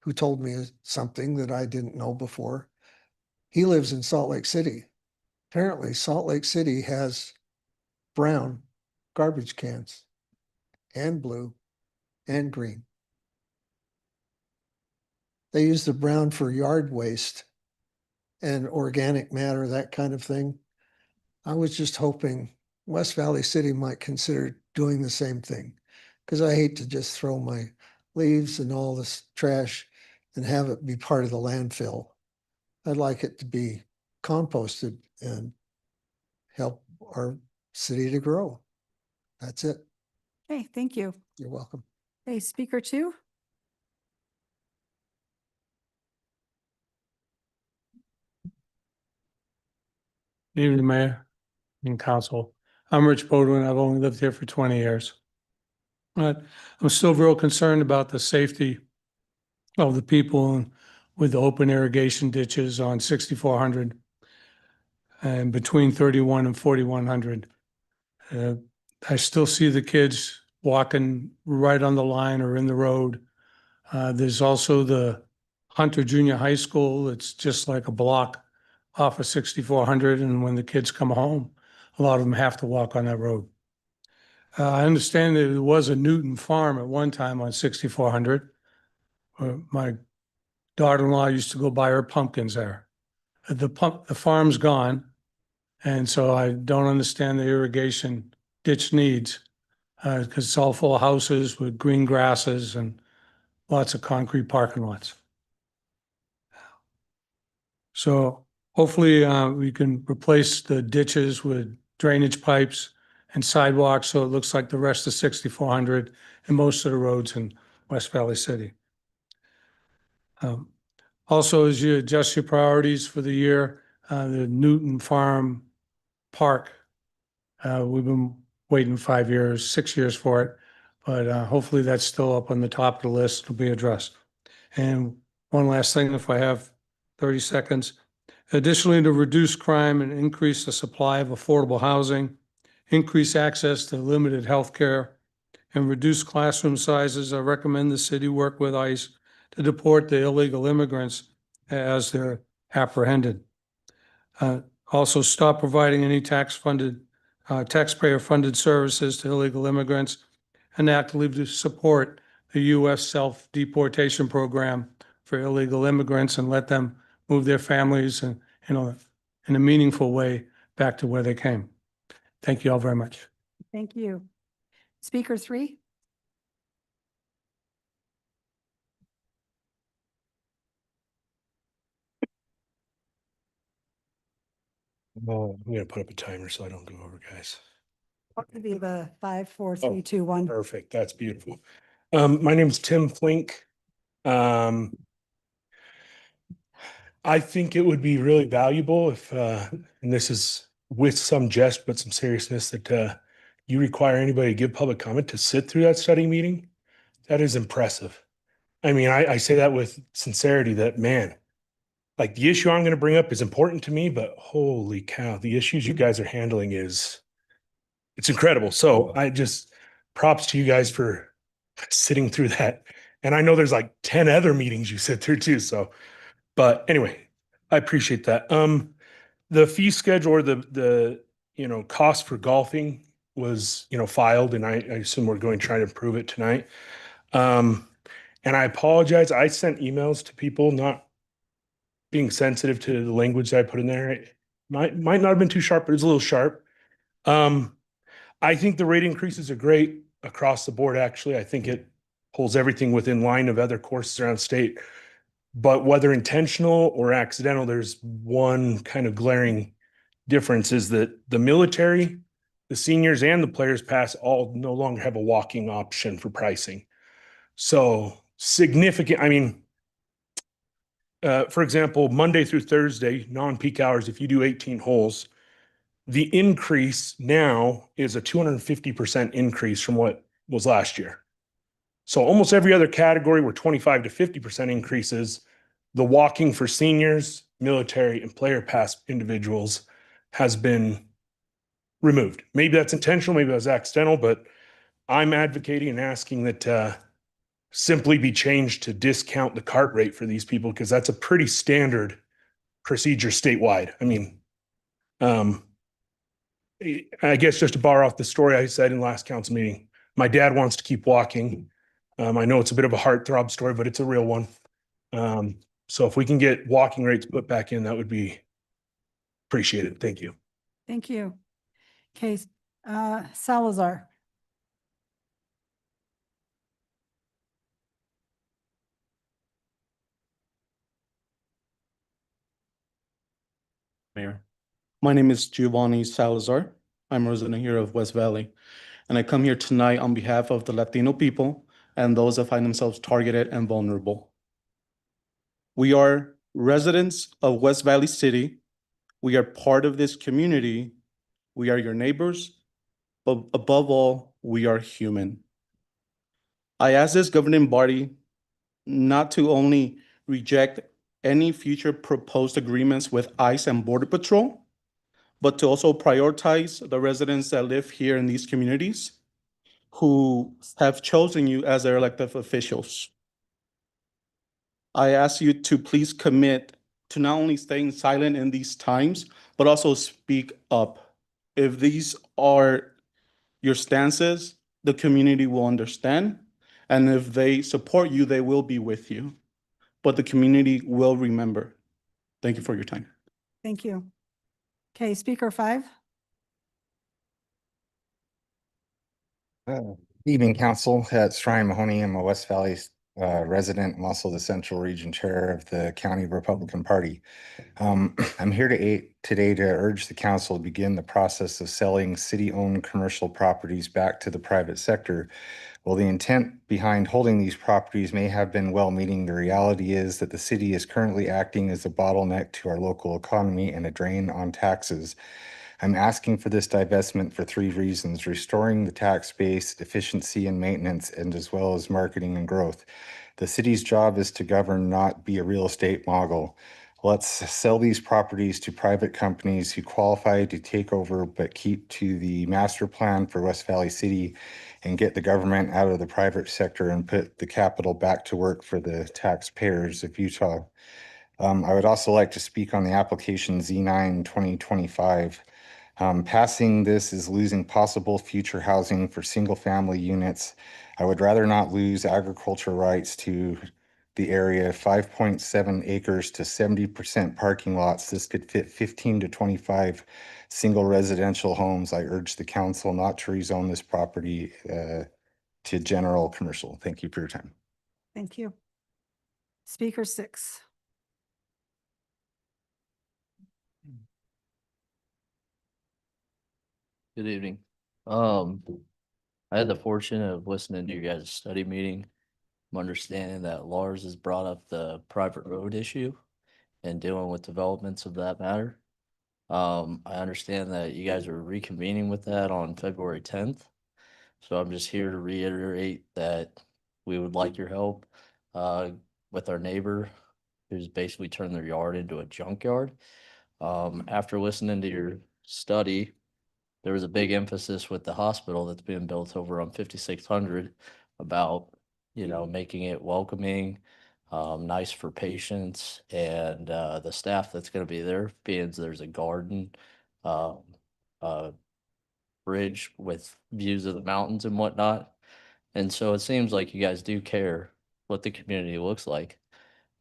who told me something that I didn't know before. He lives in Salt Lake City. Apparently, Salt Lake City has brown garbage cans and blue and green. They use the brown for yard waste and organic matter, that kind of thing. I was just hoping West Valley City might consider doing the same thing, because I hate to just throw my leaves and all this trash and have it be part of the landfill. I'd like it to be composted and help our city to grow. That's it. Okay, thank you. You're welcome. Okay, speaker 2. Evening, Mayor and Council. I'm Rich Bodwin. I've only lived here for 20 years. But I'm still real concerned about the safety of the people with the open irrigation ditches on 6400 and between 31 and 4100. I still see the kids walking right on the line or in the road. There's also the Hunter Junior High School. It's just like a block off of 6400. And when the kids come home, a lot of them have to walk on that road. I understand that there was a Newton farm at one time on 6400. My daughter-in-law used to go buy her pumpkins there. The farm's gone. And so I don't understand the irrigation ditch needs because it's all full of houses with green grasses and lots of concrete parking lots. So hopefully we can replace the ditches with drainage pipes and sidewalks so it looks like the rest of 6400 and most of the roads in West Valley City. Also, as you adjust your priorities for the year, the Newton Farm Park, we've been waiting 5 years, 6 years for it, but hopefully that's still up on the top of the list. It'll be addressed. And one last thing, if I have 30 seconds. Additionally, to reduce crime and increase the supply of affordable housing, increase access to limited health care, and reduce classroom sizes, I recommend the city work with ICE to deport the illegal immigrants as they're apprehended. Also, stop providing any taxpayer-funded services to illegal immigrants and actively support the U.S. self-deportation program for illegal immigrants and let them move their families and, in a meaningful way back to where they came. Thank you all very much. Thank you. Speaker 3. Oh, I'm gonna put up a timer so I don't go over, guys. It'll be the 5, 4, 3, 2, 1. Perfect. That's beautiful. My name's Tim Flink. I think it would be really valuable if, and this is with some jest, but some seriousness, that you require anybody to give public comment to sit through that study meeting. That is impressive. I mean, I say that with sincerity that, man, like the issue I'm going to bring up is important to me, but holy cow, the issues you guys are handling it's incredible. So I just props to you guys for sitting through that. And I know there's like 10 other meetings you sit through too. So, but anyway, I appreciate that. The fee schedule or the cost for golfing was, filed, and I assume we're going to try to improve it tonight. And I apologize. I sent emails to people not being sensitive to the language that I put in there. It might not have been too sharp, but it's a little sharp. I think the rate increases are great across the board. Actually, I think it pulls everything within line of other courses around state. But whether intentional or accidental, there's one kind of glaring difference is that the military, the seniors, and the players pass all no longer have a walking option for pricing. So significant, I mean, for example, Monday through Thursday, non-peak hours, if you do 18 holes, the increase now is a 250% increase from what was last year. So almost every other category were 25 to 50% increases. The walking for seniors, military, and player pass individuals has been removed. Maybe that's intentional, maybe that's accidental, but I'm advocating and asking that simply be changed to discount the cart rate for these people, because that's a pretty standard procedure statewide. I mean, I guess just to borrow off the story I said in last council meeting, my dad wants to keep walking. I know it's a bit of a heartthrob story, but it's a real one. So if we can get walking rates put back in, that would be appreciated. Thank you. Thank you. Okay, Salazar. Mayor. My name is Giovanni Salazar. I'm a resident here of West Valley, and I come here tonight on behalf of the Latino people and those that find themselves targeted and vulnerable. We are residents of West Valley City. We are part of this community. We are your neighbors, but above all, we are human. I ask this governing body not to only reject any future proposed agreements with ICE and Border Patrol, but to also prioritize the residents that live here in these communities who have chosen you as their elected officials. I ask you to please commit to not only staying silent in these times, but also speak up. If these are your stances, the community will understand. And if they support you, they will be with you. But the community will remember. Thank you for your time. Thank you. Okay, Speaker 5. Evening, Council. It's Ryan Mahoney. I'm a West Valley resident. I'm also the Central Region Chair of the County Republican Party. I'm here today to urge the council to begin the process of selling city-owned commercial properties back to the private sector. While the intent behind holding these properties may have been well-meaning, the reality is that the city is currently acting as a bottleneck to our local economy and a drain on taxes. I'm asking for this divestment for 3 reasons: restoring the tax base, efficiency and maintenance, and as well as marketing and growth. The city's job is to govern, not be a real estate mogul. Let's sell these properties to private companies who qualify to take over but keep to the master plan for West Valley City, and get the government out of the private sector and put the capital back to work for the taxpayers of Utah. I would also like to speak on the application Z9 2025. Passing this is losing possible future housing for single-family units. I would rather not lose agricultural rights to the area, 5.7 acres to 70% parking lots. This could fit 15 to 25 single residential homes. I urge the council not to rezone this property to general commercial. Thank you for your time. Thank you. Speaker 6. Good evening. I had the fortune of listening to your guys' study meeting. I'm understanding that Lars has brought up the private road issue and dealing with developments of that matter. I understand that you guys are reconvening with that on February 10th. So I'm just here to reiterate that we would like your help with our neighbor who's basically turned their yard into a junkyard. After listening to your study, there was a big emphasis with the hospital that's being built over on 5600 about, making it welcoming, nice for patients and the staff that's going to be there, being there's a garden, bridge with views of the mountains and whatnot. And so it seems like you guys do care what the community looks like.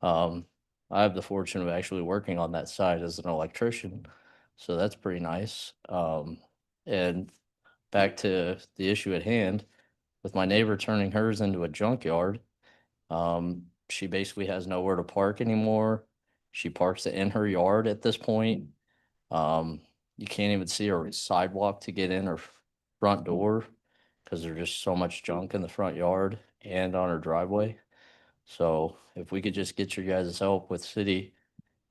I have the fortune of actually working on that side as an electrician, so that's pretty nice. And back to the issue at hand, with my neighbor turning hers into a junkyard, she basically has nowhere to park anymore. She parks it in her yard at this point. You can't even see her sidewalk to get in her front door because there's just so much junk in the front yard and on her driveway. So if we could just get your guys' help with city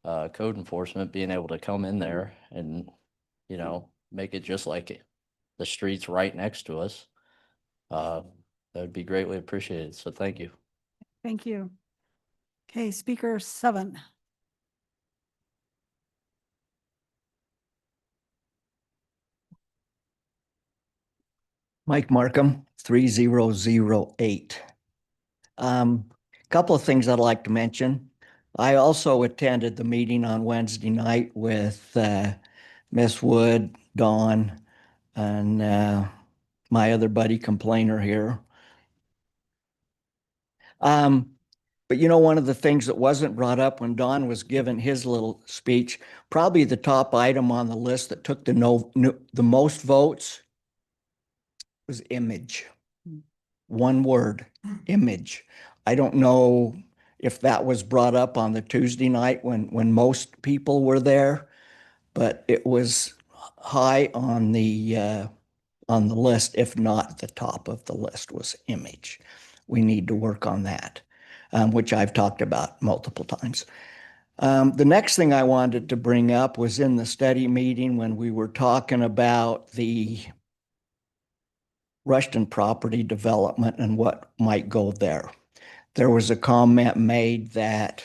code enforcement, being able to come in there and, make it just like the streets right next to us, that would be greatly appreciated. So thank you. Thank you. Okay, Speaker 7. Mike Markham, 3008. Couple of things I'd like to mention. I also attended the meeting on Wednesday night with Miss Wood, Dawn, and my other buddy complainer here. But you know, one of the things that wasn't brought up when Don was giving his little speech, probably the top item on the list that took the most votes was image. One word, image. I don't know if that was brought up on the Tuesday night when most people were there, but it was high on the list, if not the top of the list was image. We need to work on that, which I've talked about multiple times. The next thing I wanted to bring up was in the study meeting when we were talking about the Rushton property development and what might go there. There was a comment made that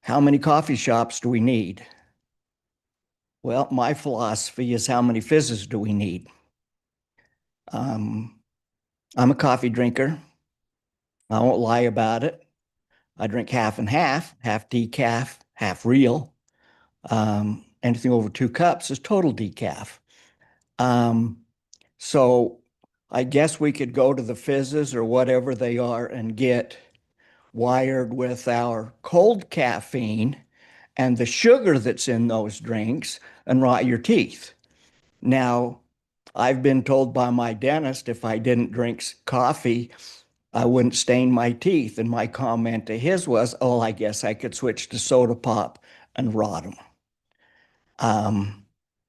how many coffee shops do we need? Well, my philosophy is how many fizzes do we need? I'm a coffee drinker. I won't lie about it. I drink half and half decaf, half real. Anything over 2 cups is total decaf. So I guess we could go to the fizzes or whatever they are and get wired with our cold caffeine and the sugar that's in those drinks and rot your teeth. Now, I've been told by my dentist if I didn't drink coffee, I wouldn't stain my teeth. And my comment to his was, oh, I guess I could switch to soda pop and rot them.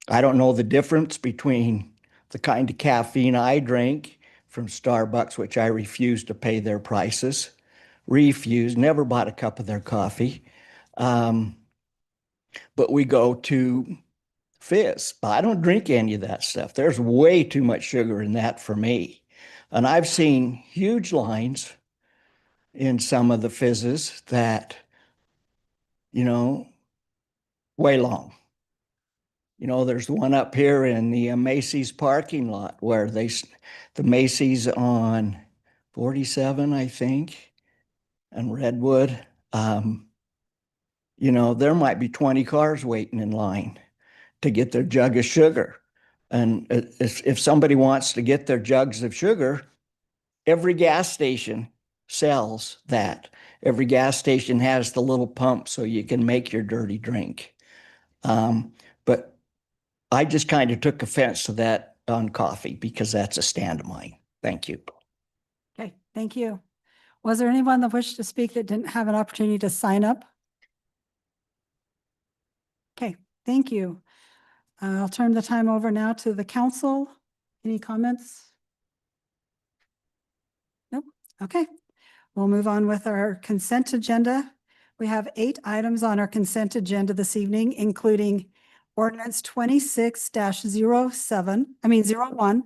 I don't know the difference between the kind of caffeine I drink from Starbucks, which I refuse to pay their prices, never bought a cup of their coffee. But we go to Fizz. But I don't drink any of that stuff. There's way too much sugar in that for me. And I've seen huge lines in some of the Fizzes that, you know, way long. You know, there's one up here in the Macy's parking lot where the Macy's on 47, I think, and Redwood. You know, there might be 20 cars waiting in line to get their jug of sugar. And if somebody wants to get their jugs of sugar, every gas station sells that. Every gas station has the little pump so you can make your dirty drink. But I just kind of took offense to that on coffee because that's a stand of mine. Thank you. Okay, thank you. Was there anyone that wished to speak that didn't have an opportunity to sign up? Okay, thank you. I'll turn the time over now to the council. Any comments? Nope. Okay, we'll move on with our consent agenda. We have 8 items on our consent agenda this evening, including ordinance 26-01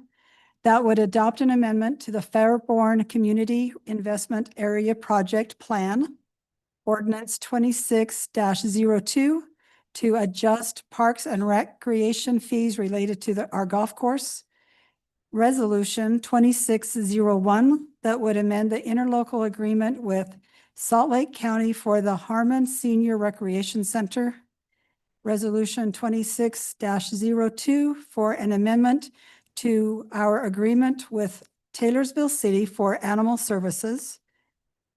that would adopt an amendment to the Fairborn Community Investment Area Project Plan. Ordinance 26-02 to adjust parks and recreation fees related to our golf course. Resolution 2601 that would amend the interlocal agreement with Salt Lake County for the Harmon Senior Recreation Center. Resolution 26-02 for an amendment to our agreement with Taylorsville City for animal services.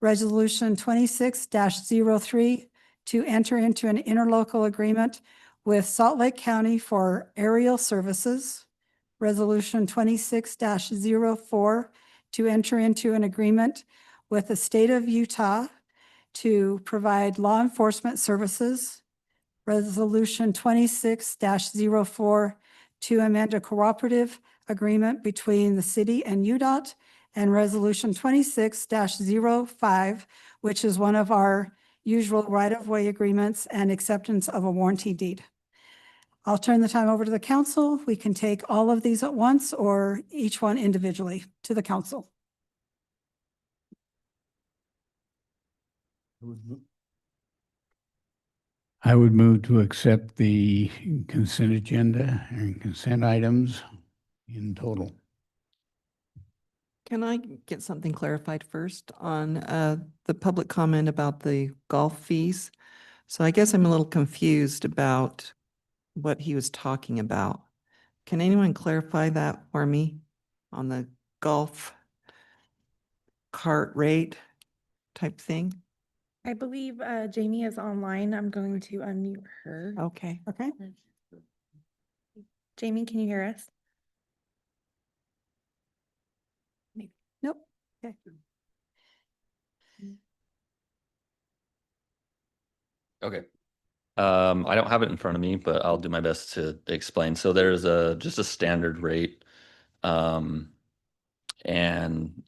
Resolution 26-03 to enter into an interlocal agreement with Salt Lake County for aerial services. Resolution 26-04 to enter into an agreement with the state of Utah to provide law enforcement services. Resolution 26-04 to amend a cooperative agreement between the city and UDOT, and Resolution 26-05, which is one of our usual right-of-way agreements and acceptance of a warranty deed. I'll turn the time over to the council. We can take all of these at once or each one individually to the council. I would move to accept the consent agenda and consent items in total. Can I get something clarified first on the public comment about the golf fees? So I guess I'm a little confused about what he was talking about. Can anyone clarify that for me on the golf cart rate type thing? I believe Jamie is online. I'm going to unmute her. Okay. Okay, Jamie, can you hear us? nope, okay. Okay. I don't have it in front of me, but I'll do my best to explain. So there's just a standard rate. And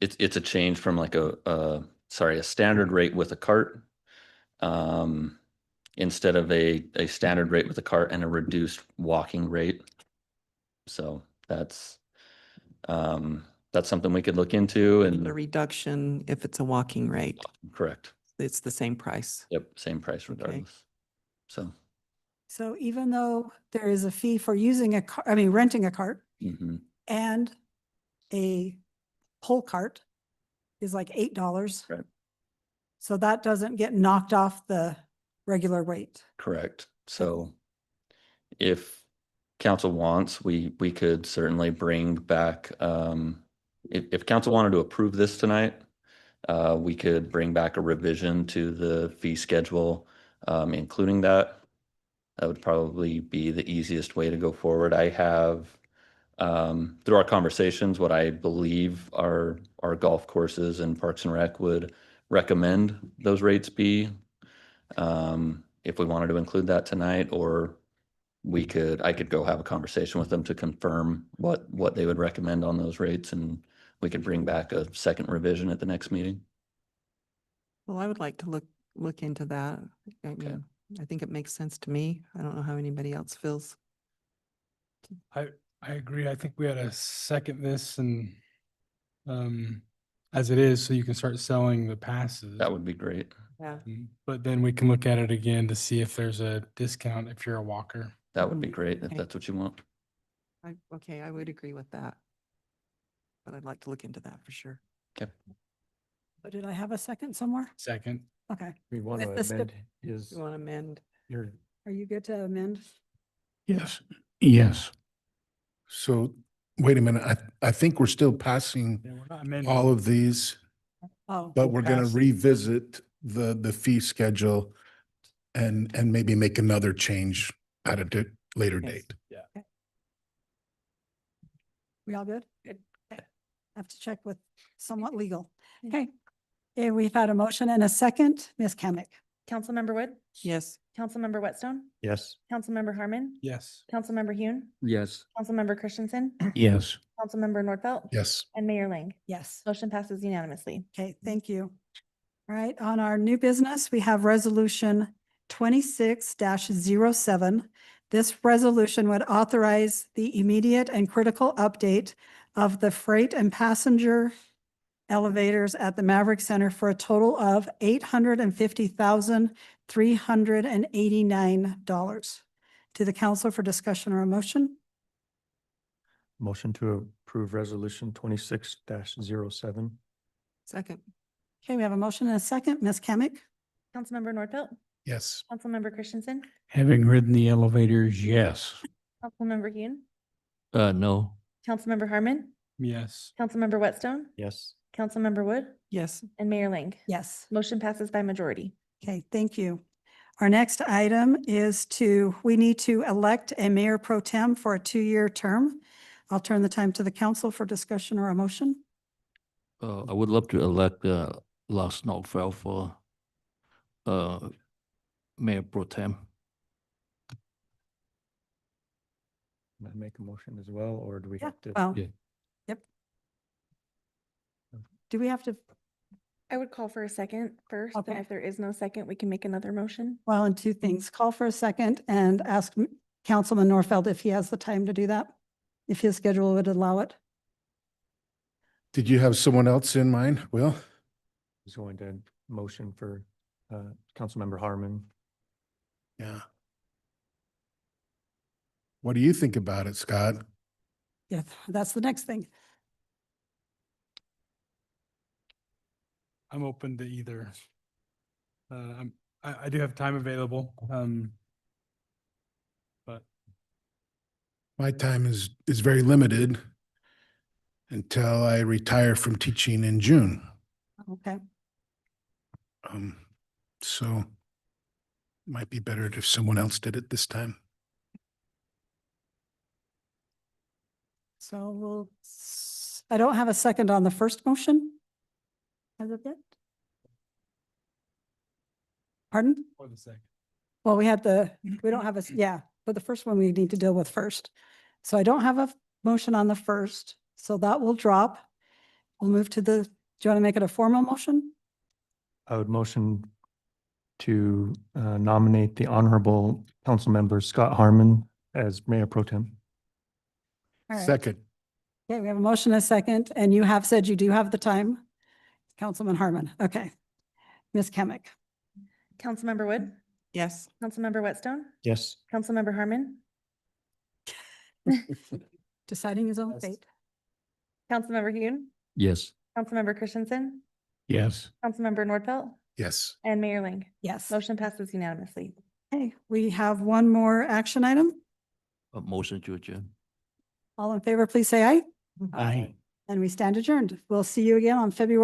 it's a change from like a standard rate with a cart. Instead of a standard rate with a cart and a reduced walking rate. So that's something we could look into The and reduction, if it's a walking rate, correct. it's the same price. Yep, same price regardless. So. So even though there is a fee for using a car, renting a cart Mhm. and a pull cart is like $8. Right. So that doesn't get knocked off the regular rate. Correct. So if council wants, we could certainly bring back, if council wanted to approve this tonight, we could bring back a revision to the fee schedule, including that. That would probably be the easiest way to go forward. I have, through our conversations, what I believe our golf courses and Parks and Rec would recommend those rates be. If we wanted to include that tonight, or I could go have a conversation with them to confirm what they would recommend on those rates, and we could bring back a second revision at the next meeting. Well, I would like to look into that. I mean, I think it makes sense to me. I don't know how anybody else feels. I agree. I think we ought to second this and as it is, so you can start selling the passes. That would be great. Yeah. But then we can look at it again to see if there's a discount if you're a walker. That would be great if Okay. that's what you want. Okay, I would agree with that. But I'd like to look into that for sure. Okay. But did I have a second somewhere? Second. Okay. We want With to the stip- amend his, You want to amend? your, Are you good to amend? yes, yes. So, wait a minute, I think we're still passing Yeah, we're not amending. all of these, Oh, but we're gonna pass. revisit the fee schedule and maybe make another change at a later Yes. date. Yeah. we all good? Good. Okay. I have to check with somewhat legal. Okay. Okay, we've had a motion and a second. Ms. Kamic. Councilmember Wood, Yes. Councilmember Whitstone, Yes. Councilmember Harmon, Yes. Councilmember Hune, Yes. Councilmember Christensen, Yes. Councilmember Nordfelt, Yes. and Mayor Ling. Yes. Motion passes unanimously. Okay, thank you. All right, on our new business, we have resolution 26-07. This resolution would authorize the immediate and critical update of the freight and passenger elevators at the Maverick Center for a total of $850,389. To the council for discussion or a motion? Motion to approve resolution 26-07. Second. Okay, we have a motion and a second. Ms. Kamic? Councilmember Nordfelt, Yes. Councilmember Christensen, Having ridden the elevators, yes. Councilmember Hune, No. Councilmember Harmon, Yes. Councilmember Whitstone, Yes. Councilmember Wood, Yes. and Mayor Ling. Yes. Motion passes by majority. Okay, thank you. Our next item is we need to elect a mayor pro tem for a 2-year term. I'll turn the time to the council for discussion or a motion. I would love to elect Lars Nordfeld for Mayor Pro Tem. Can I make a motion as well, or do we Yeah, have to? well, Yeah. yep. Do we have to, I would call for a second first, and Okay. if there is no second, we can make another motion. well, and two things, call for a second and ask Councilman Norfeld if he has the time to do that, if his schedule would allow it. Did you have someone else in mind, Will? Is going to motion for Councilmember Harmon. Yeah. What do you think about it, Scott? Yeah, that's the next thing. I'm open to either. I do have time available, but My time is very limited until I retire from teaching in June. Okay. So it might be better if someone else did it this time. So I don't have a second on the first motion. As of yet? Pardon? for the second. Well, we don't have yeah, but the first one we need to deal with first. So I don't have a motion on the first, so that will drop. We'll move to do you want to make it a formal motion? I would motion to nominate the Honorable Councilmember Scott Harmon as Mayor Pro Tem. All right. Second, Okay, we have a motion, and a second, and you have said you do have the time. Councilman Harmon, okay. Ms. Kemick, Councilmember Wood, Yes. Councilmember Whitstone, Yes. Councilmember Harmon, deciding his own Yes. fate. Councilmember Hune, Yes. Councilmember Christensen, Yes. Councilmember Nordfelt, yes. and Mayor Ling. Yes. Motion passes unanimously. Okay, we have one more action item. A motion to adjourn. All in favor, please say aye. Aye. And we stand adjourned. We'll see you again on February